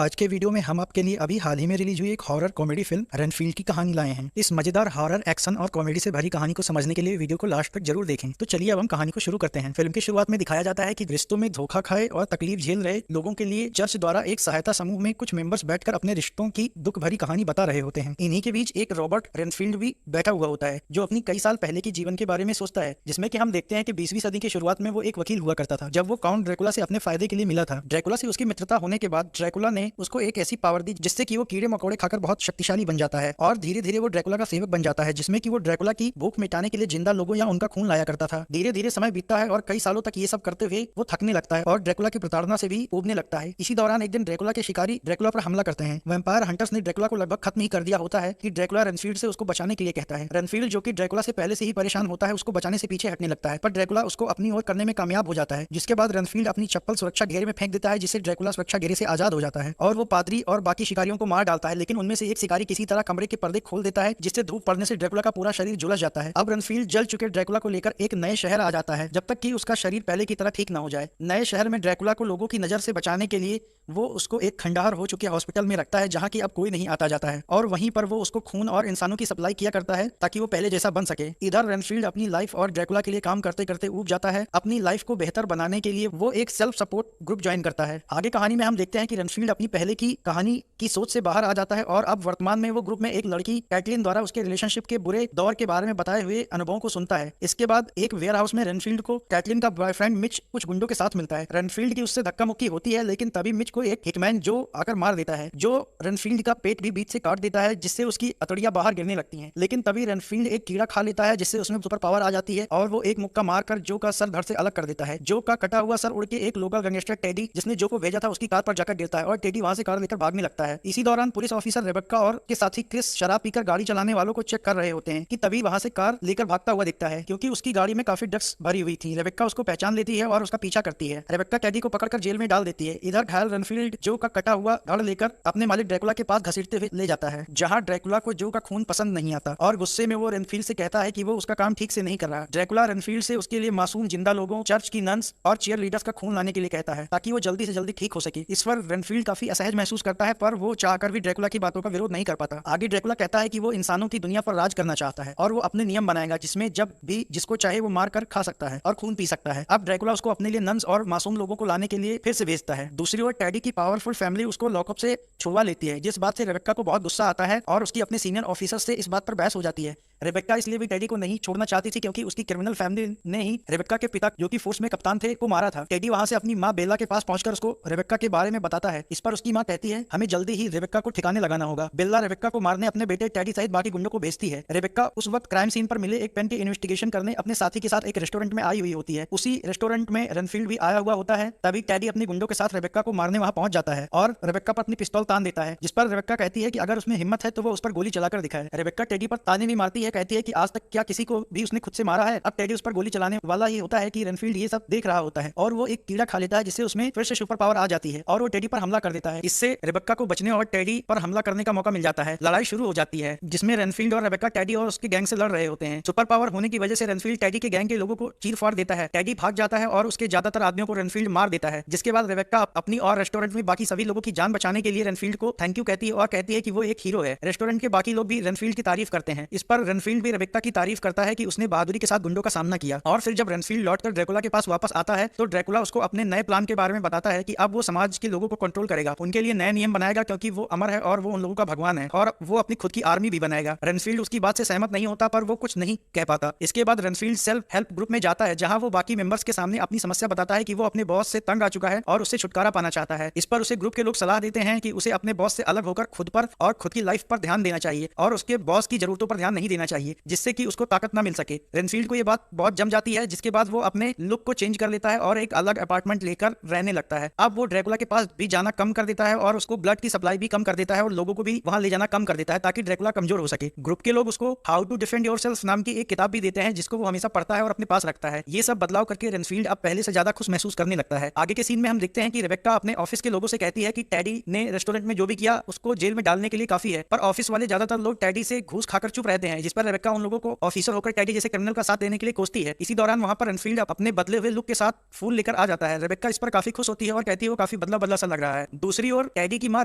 आज के वीडियो में हम आपके लिए अभी हाल ही में रिलीज हुई एक हॉरर कॉमेडी फिल्म रेनफील्ड की कहानी लाए हैं। इस मजेदार हॉरर एक्शन और कॉमेडी से भरी कहानी को समझने के लिए वीडियो को लास्ट तक जरूर देखें। तो चलिए अब हम कहानी को शुरू करते हैं। फिल्म की शुरुआत में दिखाया जाता है कि रिश्तों में धोखा खाए और तकलीफ झेल रहे लोगों के लिए चर्च द्वारा एक सहायता समूह में कुछ मेंबर्स बैठकर अपने रिश्तों की दुख भरी कहानी बता रहे होते हैं। इन्हीं के बीच एक रॉबर्ट रेनफील्ड भी बैठा हुआ होता है जो अपनी कई साल पहले के जीवन के बारे में सोचता है, जिसमें कि हम देखते हैं कि 20वीं सदी की शुरुआत में वो एक वकील हुआ करता था। जब वो काउंट ड्रैकुला से अपने फायदे के लिए मिला था, ड्रैकुला से उसकी मित्रता होने के बाद ड्रैकुला ने उसको एक ऐसी पावर दी जिससे कि वो कीड़े मकोड़े खाकर बहुत शक्तिशाली बन जाता है और धीरे धीरे वो ड्रैकुला का सेवक बन जाता है, जिसमें कि वो ड्रैकुला की भूख मिटाने के लिए जिंदा लोगों या उनका खून लाया करता था। धीरे धीरे समय बीतता है और कई सालों तक ये सब करते हुए वो थकने लगता है और ड्रैकुला की प्रताड़ना से भी ऊबने लगता है। इसी दौरान एक दिन ड्रैकुला के शिकारी ड्रैकुला पर हमला करते हैं। वैम्पायर हंटर्स ने ड्रैकुला को लगभग खत्म ही कर दिया होता है कि ड्रैकुला रेनफील्ड से उसको बचाने के लिए कहता है। रेनफील्ड जो कि ड्रैकुला से पहले से ही परेशान होता है उसको बचाने से पीछे हटने लगता है, पर ड्रैकुला उसको अपनी ओर करने में कामयाब हो जाता है, जिसके बाद रेनफील्ड अपनी चप्पल सुरक्षा घेरे में फेंक देता है, जिससे ड्रैकुला सुरक्षा घेरे से आजाद हो जाता है और वो पादरी और बाकी शिकारियों को मार डालता है। लेकिन उनमें से एक शिकारी किसी तरह कमरे के पर्दे खोल देता है, जिससे धूप पड़ने से ड्रैकुला का पूरा शरीर झुलस जाता है। अब रेनफील्ड जल चुके ड्रैकुला को लेकर एक नए शहर आ जाता है जब तक कि उसका शरीर पहले की तरह ठीक न हो जाए। नए शहर में ड्रैकुला को लोगों की नजर से बचाने के लिए वो उसको एक खंडहर हो चुके हॉस्पिटल में रखता है जहाँ की अब कोई नहीं आता जाता है और वहीं पर वो उसको खून और इंसानों की सप्लाई किया करता है ताकि वो पहले जैसा बन सके। इधर रेनफील्ड अपनी लाइफ और ड्रैकुला के लिए काम करते करते ऊब जाता है। अपनी लाइफ को बेहतर बनाने के लिए वो एक सेल्फ सपोर्ट ग्रुप ज्वाइन करता है। आगे कहानी में हम देखते हैं कि रेनफील्ड अपनी पहले की कहानी की सोच से बाहर आ जाता है और अब वर्तमान में वो ग्रुप में एक लड़की कैटलिन द्वारा उसके रिलेशनशिप के बुरे दौर के बारे में बताए हुए अनुभवों को सुनता है। इसके बाद एक वेयर हाउस में रेनफील्ड को कैटलिन का बॉयफ्रेंड मिच कुछ गुंडों के साथ मिलता है। रेनफील्ड की उससे धक्का मुक्की होती है, लेकिन तभी मिच को एक हिटमैन जो आकर मार देता है, जो रेनफील्ड का पेट भी बीच से काट देता है, जिससे उसकी अतड़ियां बाहर गिरने लगती हैं। लेकिन तभी रेनफील्ड एक कीड़ा खा लेता है जिससे उसमें सुपर पावर आ जाती है और वो एक मुक्का मारकर जो का सर धड़ से अलग कर देता है। जो का कटा हुआ सर उड़ के एक लोकल गैंगस्टर टेडी जिसने जो को भेजा था उसकी कार पर जाकर गिरता है और टेडी वहां से कार लेकर भागने लगता है। इसी दौरान पुलिस ऑफिसर रेबेक्का और के साथी क्रिस शराब पीकर गाड़ी चलाने वालों को चेक कर रहे होते हैं कि तभी वहां से कार लेकर भागता हुआ दिखता है, क्योंकि उसकी गाड़ी में काफी ड्रग्स भरी हुई थी। रेबेक्का उसको पहचान लेती है और उसका पीछा करती है। रेबेक्का टेडी को पकड़कर जेल में डाल देती है। इधर घायल रेनफील्ड जो का कटा हुआ धड़ लेकर अपने मालिक ड्रैकुला के पास घसीटते हुए ले जाता है, जहां ड्रैकुला को जो का खून पसंद नहीं आता और गुस्से में वो रेनफील्ड से कहता है कि वो उसका काम ठीक से नहीं कर रहा। ड्रैकुला रेनफील्ड से उसके लिए मासूम जिंदा लोगों, चर्च की नन्स और चीयर लीडर्स का खून लाने के लिए कहता है ताकि वो जल्दी से जल्दी ठीक हो सके। इस पर रेनफील्ड काफी असहज महसूस करता है, पर वो चाहकर भी ड्रैकुला की बातों का विरोध नहीं कर पाता। आगे ड्रैकुला कहता है कि वो इंसानों की दुनिया पर राज करना चाहता है और वो अपने नियम बनाएगा जिसमें जब भी जिसको चाहे वो मार कर खा सकता है और खून पी सकता है। अब ड्रैकुला उसको अपने लिए नन्स और मासूम लोगों को लाने के लिए फिर से भेजता है। दूसरी ओर टेडी की पावरफुल फैमिली उसको लॉकअप से छुड़वा लेती है, जिस बात से रेबेक्का को बहुत गुस्सा आता है और उसकी अपने सीनियर ऑफिसर से इस बात पर बहस हो जाती है। रेबेक्का इसलिए भी टेडी को नहीं छोड़ना चाहती थी क्योंकि उसकी क्रिमिनल फैमिली ने ही रेबेक्का के पिता जो कि फोर्स में कप्तान थे को मारा था। टेडी वहां से अपनी माँ बेला के पास पहुंचकर उसको रेबेक्का के बारे में बताता है। इस पर उसकी माँ कहती है हमें जल्दी ही रेबेक्का को ठिकाने लगाना होगा। बेला रेबेक्का को मारने अपने बेटे टेडी सहित बाकी गुंडों को भेजती है। रेबेक्का उस वक्त क्राइम सीन पर मिले एक पेन की इन्वेस्टिगेशन करने अपने साथी के साथ एक रेस्टोरेंट में आई हुई होती है। उसी रेस्टोरेंट में रेनफील्ड भी आया हुआ होता है। तभी टेडी अपने गुंडों के साथ रेबेक्का को मारने वहां पहुंच जाता है और रेबेक्का पर अपनी पिस्तौल तान देता है, जिस पर रेबेक्का कहती है कि अगर उसमें हिम्मत है तो वो उस पर गोली चलाकर दिखाए। रेबेक्का टेडी पर ताने भी मारती है, कहती है कि आज तक क्या किसी को भी उसने खुद से मारा है। अब टेडी उस पर गोली चलाने वाला ही होता है कि रेनफील्ड ये सब देख रहा होता है और वो एक कीड़ा खा लेता है जिससे उसमें फिर से सुपर पावर आ जाती है और वो टेडी पर हमला कर देता है। इससे रेबेक्का को बचने और टेडी पर हमला करने का मौका मिल जाता है। लड़ाई शुरू हो जाती है जिसमें रेनफील्ड और रेबेक्का टेडी और उसके गैंग से लड़ रहे होते हैं। सुपर पावर होने की वजह से रेनफील्ड टेडी के गैंग के लोगों को चीर फाड़ देता है। टेडी भाग जाता है और उसके ज्यादातर आदमियों को रेनफील्ड मार देता है, जिसके बाद रेबेक्का अपनी और रेस्टोरेंट में बाकी सभी लोगों की जान बचाने के लिए रेनफील्ड को थैंक यू कहती है और कहती है कि वो एक हीरो है। रेस्टोरेंट के बाकी लोग भी रेनफील्ड की तारीफ करते हैं। इस पर रेनफील्ड भी रेबेक्का की तारीफ करता है कि उसने बहादुरी के साथ गुंडों का सामना किया। और फिर जब रेनफील्ड लौटकर ड्रैकुला के पास वापस आता है तो ड्रैकुला उसको अपने नए प्लान के बारे में बताता है कि अब वो समाज के लोगों को कंट्रोल करेगा, उनके लिए नए नियम बनाएगा क्योंकि वो अमर है और वो उन लोगों का भगवान है, और वो अपनी खुद की आर्मी भी बनाएगा। रेनफील्ड उसकी बात से सहमत नहीं होता, पर वो कुछ नहीं कह पाता। इसके बाद रेनफील्ड सेल्फ हेल्प ग्रुप में जाता है जहां वो बाकी मेंबर्स के सामने अपनी समस्या बताता है कि वो अपने बॉस से तंग आ चुका है और उससे छुटकारा पाना चाहता है। इस पर उसे ग्रुप के लोग सलाह देते हैं कि उसे अपने बॉस से अलग होकर खुद पर और खुद की लाइफ पर ध्यान देना चाहिए और उसके बॉस की जरूरतों पर ध्यान नहीं देना चाहिए, जिससे कि उसको ताकत न मिल सके। रेनफील्ड को ये बात बहुत जम जाती है, जिसके बाद वो अपने लुक को चेंज कर लेता है और एक अलग अपार्टमेंट लेकर रहने लगता है। अब वो ड्रैकुला के पास भी जाना कम कर देता है और उसको ब्लड की सप्लाई भी कम कर देता है और लोगों को भी वहां ले जाना कम कर देता है ताकि ड्रैकुला कमजोर हो सके। ग्रुप के लोग उसको हाउ टू डिफेंड योरसेल्फ नाम की एक किताब भी देते हैं जिसको वो हमेशा पढ़ता है और अपने पास रखता है। ये सब बदलाव करके रेनफील्ड अब पहले से ज्यादा खुश महसूस करने लगता है। आगे के सीन में हम देखते हैं कि रेबेक्का अपने ऑफिस के लोगों से कहती है कि टेडी ने रेस्टोरेंट में जो भी किया उसको जेल में डालने के लिए काफी है, पर ऑफिस वाले ज्यादातर लोग टेडी से घूस खाकर चुप रहते हैं, जिस पर रेबेक्का उन लोगों को ऑफिसर होकर टेडी जैसे क्रिमिनल का साथ देने के लिए कोसती है। इसी दौरान वहां पर रेनफील्ड अपने बदले हुए लुक के साथ फूल लेकर आ जाता है। रेबेक्का इस पर काफी खुश होती है और कहती है वो काफी बदला बदला सा लग रहा है। दूसरी ओर टेडी की मां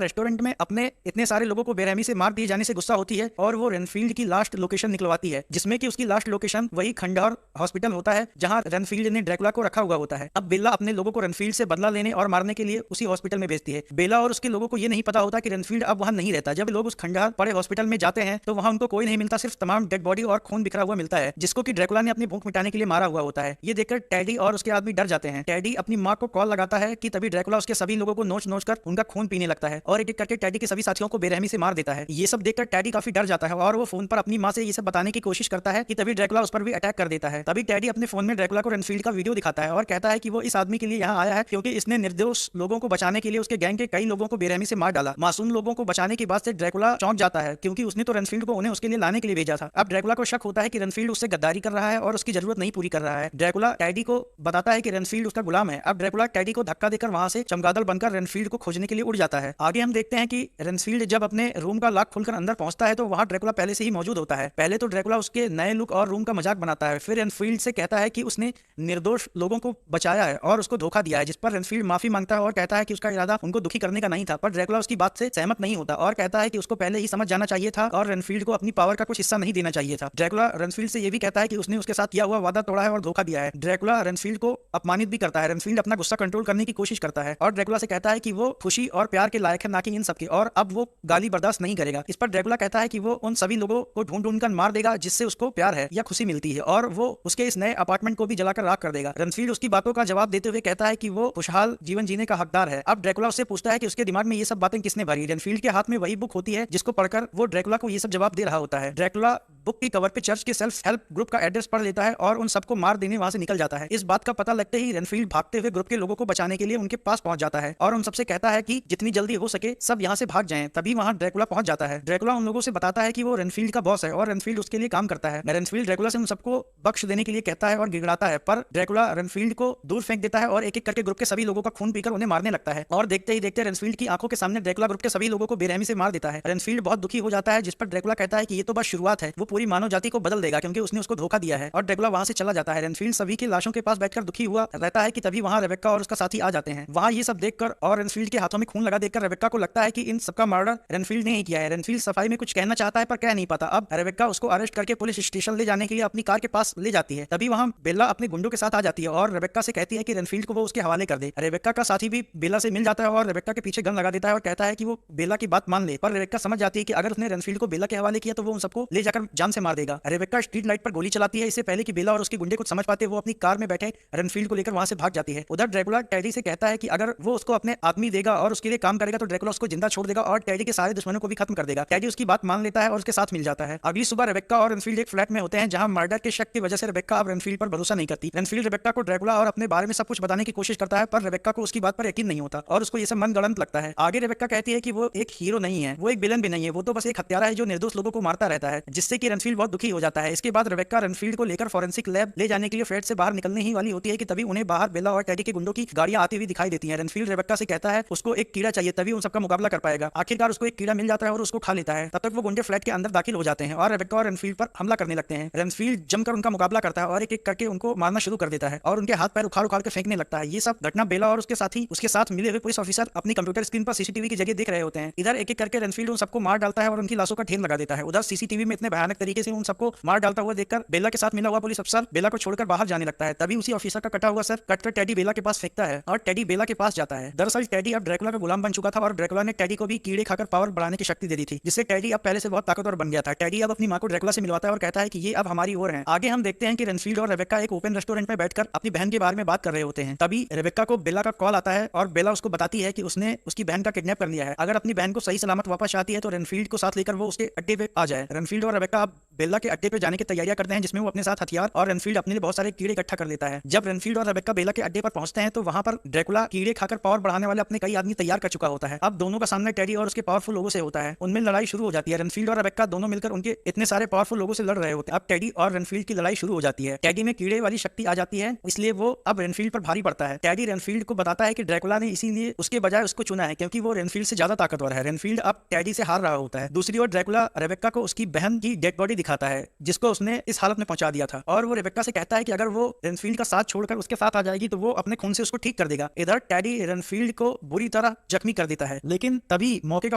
रेस्टोरेंट में अपने इतने सारे लोगों को बेरहमी से मार दिए जाने से गुस्सा होती है और वो रेनफील्ड की लास्ट लोकेशन निकलवाती है, जिसमें कि उसकी लास्ट लोकेशन वही खंडहर हॉस्पिटल होता है जहां रेनफील्ड ने ड्रैकुला को रखा हुआ होता है। अब बेला अपने लोगों को रेनफील्ड से बदला लेने और मारने के लिए उसी हॉस्पिटल में भेजती है। बेला और उसके लोगों को ये नहीं पता होता कि रेनफील्ड अब वहां नहीं रहता। जब लोग उस खंडहर पड़े हॉस्पिटल में जाते हैं तो वहां उनको कोई नहीं मिलता, सिर्फ तमाम डेड बॉडी और खून बिखरा हुआ मिलता है जिसको कि ड्रैकुला ने अपनी भूख मिटाने के लिए मारा हुआ होता है। ये देखकर टेडी और उसके आदमी डर जाते हैं। टेडी अपनी मां को कॉल लगाता है कि तभी ड्रैकुला उसके सभी लोगों को नोच नोच कर उनका खून पीने लगता है और एक एक करके टेडी के सभी साथियों को बेरहमी से मार देता है। ये सब देखकर टेडी काफी डर जाता है और वो फोन पर अपनी मां से ये सब बताने की कोशिश करता है कि तभी ड्रैकुला उस पर भी अटैक कर देता है। तभी टेडी अपने फोन में ड्रैकुला को रेनफील्ड का वीडियो दिखाता है और कहता है कि वो इस आदमी के लिए यहाँ आया है क्योंकि इसने निर्दोष लोगों को बचाने के लिए उसके गैंग के कई लोगों को बेरहमी से मार डाला। मासूम लोगों को बचाने के बाद से ड्रैकुला चौंक जाता है क्योंकि उसने तो रेनफील्ड को उन्हें उसके लिए लाने के लिए भेजा था। अब ड्रैकुला को शक होता है कि रेनफील्ड उससे गद्दारी कर रहा है और उसकी जरूरत नहीं पूरी कर रहा है। ड्रैकुला टेडी को बताता है कि रेनफील्ड उसका गुलाम है। अब ड्रैकुला टेडी को धक्का देकर वहां से चमगादड़ बनकर रेनफील्ड को खोजने के लिए उड़ जाता है। आगे हम देखते हैं कि रेनफील्ड जब अपने रूम का लॉक खुलकर अंदर पहुंचता है तो वहां ड्रैकुला पहले से ही मौजूद होता है। पहले तो ड्रैकुला उसके नए लुक और रूम का मजाक बनाता है, फिर रेनफील्ड से कहता है कि उसने निर्दोष लोगों को बचाया है और उसको धोखा दिया है, जिस पर रेनफील्ड माफी मांगता है और कहता है कि उसका इरादा उनको दुखी करने का नहीं था। पर ड्रैकुला उसकी बात से सहमत नहीं होता और कहता है कि उसको पहले ही समझ जाना चाहिए था और रेनफील्ड को अपनी पावर का कुछ हिस्सा नहीं देना चाहिए था। ड्रैकुला रेनफील्ड से यह भी कहता है कि उसने उसके साथ किया हुआ वादा तोड़ा है और धोखा दिया है। ड्रैकुला रेनफील्ड को अपमानित भी करता है। रेनफील्ड अपना गुस्सा कंट्रोल करने की कोशिश करता है और ड्रैकुला से कहता है कि वो खुशी और प्यार के लायक है, ना कि इन सबके, और अब वो गाली बर्दाश्त नहीं करेगा। इस पर ड्रैकुला कहता है कि वो उन सभी लोगों को ढूंढ ढूंढ कर मार देगा जिससे उसको प्यार है या खुशी मिलती है और वो उसके इस नए अपार्टमेंट को भी जलाकर राख कर देगा। रेनफील्ड उसकी बातों का जवाब देते हुए कहता है कि वो खुशहाल जीवन जीने का हकदार है। अब ड्रैकुला उससे पूछता है कि उसके दिमाग में ये सब बातें किसने भरी। रेनफील्ड के हाथ में वही बुक होती है जिसको पढ़कर वो ड्रैकुला को ये सब जवाब दे रहा होता है। ड्रैकुला बुक की कवर पे चर्च के सेल्फ हेल्प ग्रुप का एड्रेस पढ़ लेता है और उन सबको मार देने वहां से निकल जाता है। इस बात का पता लगते ही रेनफील्ड भागते हुए ग्रुप के लोगों को बचाने के लिए उनके पास पहुंच जाता है और उन सबसे कहता है कि जितनी जल्दी हो सके सब यहाँ से भाग जाएं। तभी वहां ड्रैकुला पहुंच जाता है। ड्रैकुला उन लोगों से बताता है कि वो रेनफील्ड का बॉस है और रेनफील्ड उसके लिए काम करता है। रेनफील्ड ड्रैकुला से उन सबको बख्श देने के लिए कहता है और गिड़गिड़ाता है, पर ड्रैकुला रेनफील्ड को दूर फेंक देता है और एक एक करके ग्रुप के सभी लोगों का खून पीकर उन्हें मारने लगता है। और देखते ही देखते रेनफील्ड की आंखों के सामने ड्रैकुला ग्रुप के सभी लोगों को बेरहमी से मार देता है। रेनफील्ड बहुत दुखी हो जाता है, जिस पर ड्रैकुला कहता है कि ये तो बस शुरुआत है, वो पूरी मानव जाति को बदल देगा क्योंकि उसने उसको धोखा दिया है। और ड्रैकुला वहां से चला जाता है। रेनफील्ड सभी की लाशों के पास बैठकर दुखी हुआ रहता है कि तभी वहां रेबेक्का और उसका साथी आ जाते हैं। वहां ये सब देखकर और रेनफील्ड के हाथों में खून लगा देखकर रेबेक्का को लगता है कि इन सबका मर्डर रेनफील्ड ने ही किया है। रेनफील्ड सफाई में कुछ कहना चाहता है पर कह नहीं पाता। अब रेबेक्का उसको अरेस्ट करके पुलिस स्टेशन ले जाने के लिए अपनी कार के पास ले जाती है। तभी वहां बेला अपने गुंडों के साथ आ जाती है और रेबेक्का से कहती है कि रेनफील्ड को वो उसके हवाले कर दे। रेबेक्का का साथी भी बेला से मिल जाता है और रेबेक्का के पीछे गन लगा देता है और कहता है कि वो बेला की बात मान ले। पर रेबेक्का समझ जाती है कि अगर उसने रेनफील्ड को बेला के हवाले किया तो वो उन सबको ले जाकर जान से मार देगा। रेबेक्का स्ट्रीट लाइट पर गोली चलाती है। इससे पहले कि बेला और उसके गुंडे कुछ समझ पाते वो अपनी कार में बैठे रेनफील्ड को लेकर वहां से भाग जाती है। उधर ड्रैकुला टेडी से कहता है कि अगर वो उसको अपने आदमी देगा और उसके लिए काम करेगा तो ड्रैकुला उसको जिंदा छोड़ देगा और टेडी के सारे दुश्मनों को भी खत्म कर देगा। टेडी उसकी बात मान लेता है और उसके साथ मिल जाता है। अगली सुबह रेबेक्का और रेनफील्ड एक फ्लैट में होते हैं जहां मर्डर के शक की वजह से रेबेक्का अब रेनफील्ड पर भरोसा नहीं करती। रेनफील्ड रेबेक्का को ड्रैकुला और अपने बारे में सब कुछ बताने की कोशिश करता है पर रेबेक्का को उसकी बात पर यकीन नहीं होता और उसको ये सब मनगढ़ंत लगता है। आगे रेबेक्का कहती है कि वो एक हीरो नहीं है, वो एक विलन भी नहीं है, वो तो बस एक हत्यारा है जो निर्दोष लोगों को मारता रहता है, जिससे कि रेनफील्ड बहुत दुखी हो जाता है। इसके बाद रेबेक्का रेनफील्ड को लेकर फॉरेंसिक लैब ले जाने के लिए फ्लैट से बाहर निकलने ही वाली होती है कि तभी उन्हें बाहर बेला और टेडी के गुंडों की गाड़ियां आती हुई दिखाई देती हैं। रेनफील्ड रेबेक्का से कहता है उसको एक कीड़ा चाहिए, तभी उन सबका मुकाबला कर पाएगा। आखिरकार उसको एक कीड़ा मिल जाता है और उसको खा लेता है। तब तक वो गुंडे फ्लैट के अंदर दाखिल हो जाते हैं और रेबेक्का और रेनफील्ड पर हमला करने लगते हैं। रेनफील्ड जमकर उनका मुकाबला करता है और एक एक करके उनको मारना शुरू कर देता है और उनके हाथ पैर उखाड़ उखाड़ के फेंकने लगता है। ये सब घटना बेला और उसके साथी उसके साथ मिले हुए पुलिस ऑफिसर अपनी कंप्यूटर स्क्रीन पर सीसीटीवी की जगह देख रहे होते हैं। इधर एक एक करके रेनफील्ड उन सबको मार डालता है और उनकी लाशों का ढेर लगा देता है। उधर सीसीटीवी में इतने भयानक तरीके से उन सबको मार डालता हुआ देखकर बेला के साथ मिला हुआ पुलिस अफसर बेला को छोड़कर बाहर जाने लगता है। तभी उसी ऑफिसर का कटा हुआ सर कटकर टेडी बेला के पास फेंकता है और टेडी बेला के पास जाता है। दरअसल टेडी अब ड्रैकुला का गुलाम बन चुका था और ड्रैकुला ने टेडी को भी कीड़े खाकर पावर बढ़ाने की शक्ति दे दी थी, जिससे टेडी अब पहले से बहुत ताकतवर बन गया था। टेडी अब अपनी मां को ड्रैकुला से मिलवाता है और कहता है कि ये अब हमारी ओर है। आगे हम देखते हैं कि रेनफील्ड और रेबेक्का एक ओपन रेस्टोरेंट में बैठकर अपनी बहन के बारे में बात कर रहे होते हैं। तभी रेबेक्का को बेला का कॉल आता है और बेला उसको बताती है कि उसने उसकी बहन का किडनैप कर लिया है। अगर अपनी बहन को सही सलामत वापस आती है तो रेनफील्ड को साथ लेकर वो उसके अड्डे पे आ जाए। रेनफील्ड और रेबेक्का अब बेला के अड्डे पे जाने की तैयारियां करते हैं, जिसमें वो अपने साथ हथियार और रेनफील्ड अपने लिए बहुत सारे कीड़े इकट्ठा कर लेता है। जब रेनफील्ड और रेबेक्का बेला के अड्डे पर पहुंचते हैं तो वहां पर ड्रैकुला कीड़े खाकर पावर बढ़ाने वाले अपने कई आदमी तैयार कर चुका होता है। अब दोनों का सामना टेडी और उसके पावरफुल लोगों से होता है। उनमें लड़ाई शुरू हो जाती है। रेनफील्ड और रेबेक्का दोनों मिलकर उनके इतने सारे पावरफुल लोगों से लड़ रहे होते हैं। अब टेडी और रेनफील्ड की लड़ाई शुरू हो जाती है। टेडी में कीड़े वाली शक्ति आ जाती है, इसलिए वो अब रेनफील्ड पर भारी पड़ता है। टेडी रेनफील्ड को बताता है कि ड्रैकुला ने इसीलिए उसके बजाय उसको चुना है क्योंकि वो रेनफील्ड से ज्यादा ताकतवर है। रेनफील्ड अब टेडी से हार रहा होता है। दूसरी ओर ड्रैकुला रेबेक्का को उसकी बहन की डेड बॉडी दिखाता है जिसको उसने इस हालत में पहुंचा दिया था, और वो रेबेक्का से कहता है कि अगर वो रेनफील्ड का साथ छोड़कर उसके साथ आ जाएगी तो वो अपने खून से उसको ठीक कर देगा। इधर टेडी रेनफील्ड को बुरी तरह जख्मी कर देता है, लेकिन तभी मौके का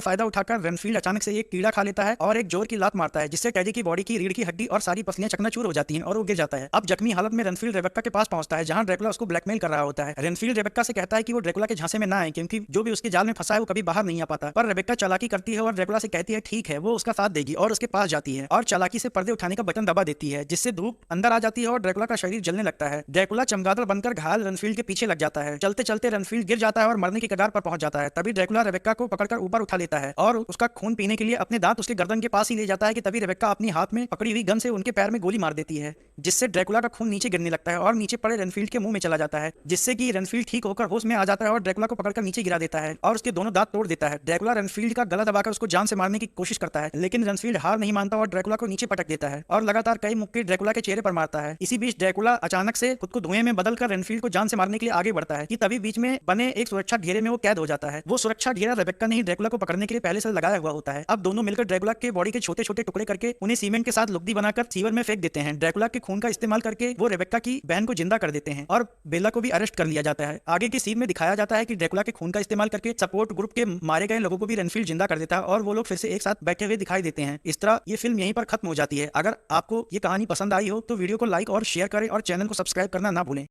फायदा उठाकर रेनफील्ड अचानक से एक कीड़ा खा लेता है और एक जोर की लात मारता है जिससे टेडी की बॉडी की रीढ़ की हड्डी और सारी पसलियां चकनाचूर हो जाती हैं और वो गिर जाता है। अब जख्मी हालत में रेनफील्ड रेबेक्का के पास पहुंचता है जहां ड्रैकुला उसको ब्लैकमेल कर रहा होता है। रेनफील्ड रेबेक्का से कहता है कि वो ड्रैकुला के झांसे में ना आए क्योंकि जो भी उसके जाल में फंसा है वो कभी बाहर नहीं आ पाता, पर रेबेक्का चालाकी करती है और ड्रैकुला से कहती है ठीक है, वो उसका साथ देगी और उसके पास जाती है और चालाकी से पर्दे उठाने का बटन दबा देती है जिससे धूप अंदर आ जाती है और ड्रैकुला का शरीर जलने लगता है। ड्रैकुला चमगादड़ बनकर घायल रेनफील्ड के पीछे लग जाता है। चलते चलते रेनफील्ड गिर जाता है और मरने की कगार पर पहुंच जाता है। तभी ड्रैकुला रेबेक्का को पकड़कर ऊपर उठा लेता है और उसका खून पीने के लिए अपने दांत उसके गर्दन के पास ही ले जाता है कि तभी रेबेक्का अपनी हाथ में पकड़ी हुई गन से उनके पैर में गोली मार देती है जिससे ड्रैकुला का खून नीचे गिरने लगता है और नीचे पड़े रेनफील्ड के मुंह में चला जाता है, जिससे कि रेनफील्ड ठीक होकर होश में आ जाता है और ड्रैकुला को पकड़कर नीचे गिरा देता है और उसके दोनों दांत तोड़ देता है। ड्रैकुला रेनफील्ड का गला दबाकर उसको जान से मारने की कोशिश करता है, लेकिन रेनफील्ड हार नहीं मानता और ड्रैकुला को नीचे पटक देता है और लगातार कई मुक्के ड्रैकुला के चेहरे पर मारता है। इसी बीच ड्रैकुला अचानक से खुद को धुएं में बदलकर रेनफील्ड को जान से मारने के लिए आगे बढ़ता है कि तभी बीच में बने एक सुरक्षा घेरे में वो कैद हो जाता है। वो सुरक्षा घेरा रेबेक्का ने ही ड्रैकुला को पकड़ने के लिए पहले से लगाया हुआ होता है। अब दोनों मिलकर ड्रैकुला के बॉडी के छोटे छोटे टुकड़े करके उन्हें सीमेंट के साथ लुगदी बनाकर सीवर में फेंक देते हैं। ड्रैकुला के खून का इस्तेमाल करके वो रेबेक्का की बहन को जिंदा कर देते हैं और बेला को भी अरेस्ट कर लिया जाता है। आगे की सीन में दिखाया जाता है कि ड्रैकुला के खून का इस्तेमाल करके सपोर्ट ग्रुप के मारे गए लोगों को भी रेनफील्ड जिंदा कर देता है और वो लोग फिर से एक साथ बैठे हुए दिखाई देते हैं। इस तरह ये फिल्म यहीं पर खत्म हो जाती है। अगर आपको ये कहानी पसंद आई हो तो वीडियो को लाइक और शेयर करें और चैनल को सब्सक्राइब करना ना भूलें।